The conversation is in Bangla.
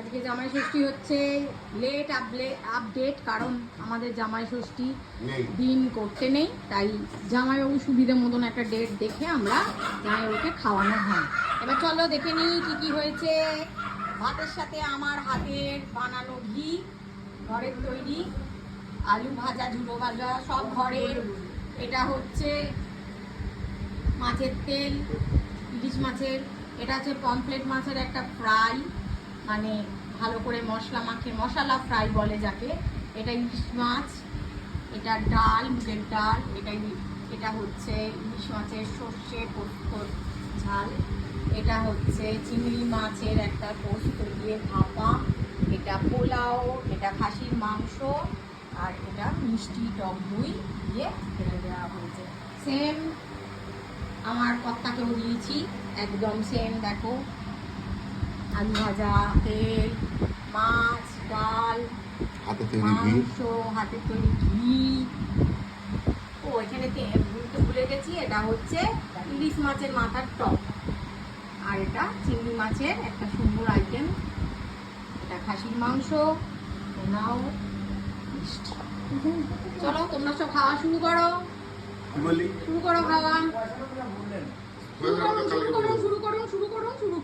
আজকে জামাই ষষ্ঠী হচ্ছে লেট আপডেট, কারণ আমাদের জামাই ষষ্ঠী দিন করতে নেই, তাই জামাইবাবু সুবিধে মতন একটা ডেট দেখে আমরা জামাইবাবুকে খাওয়ানো হয়। এবার চলো দেখে নিই কী কী হয়েছে। ভাতের সাথে আমার হাতের বানানো ঘি, ঘরের তৈরি, আলু ভাজা, ঝুড়ো ভাজা সব ঘরের। এটা হচ্ছে মাছের তেল, ইলিশ মাছের। এটা হচ্ছে পমফ্লেট মাছের একটা ফ্রাই, মানে ভালো করে মশলা মাখে, মশলা ফ্রাই বলে যাকে। এটা ইলিশ মাছ, এটা ডাল, মুগের ডাল। এটা হচ্ছে ইলিশ মাছের সর্ষে পোস্ত ঝাল। এটা হচ্ছে চিংড়ি মাছের একটা পোস্ত দিয়ে ভাপা। এটা পোলাও, এটা খাসির মাংস, আর এটা মিষ্টি টক দই দিয়ে ফেলে দেওয়া হয়েছে। সেম আমার কর্তাকেও দিয়েছি, একদম সেম। দেখো, আলু ভাজা, তেল, মাছ, ডাল, মাংস, হাতে তৈরি ঘি। ও এখানে বলতে ভুলে গেছি, এটা হচ্ছে ইলিশ মাছের মাথার টক, আর এটা চিংড়ি মাছের একটা সুন্দর আইটেম। এটা খাসির মাংস, নাও মিষ্টি। চলো তোমরা সব খাওয়া শুরু করো, শুরু করো খাওয়া, শুরু করো।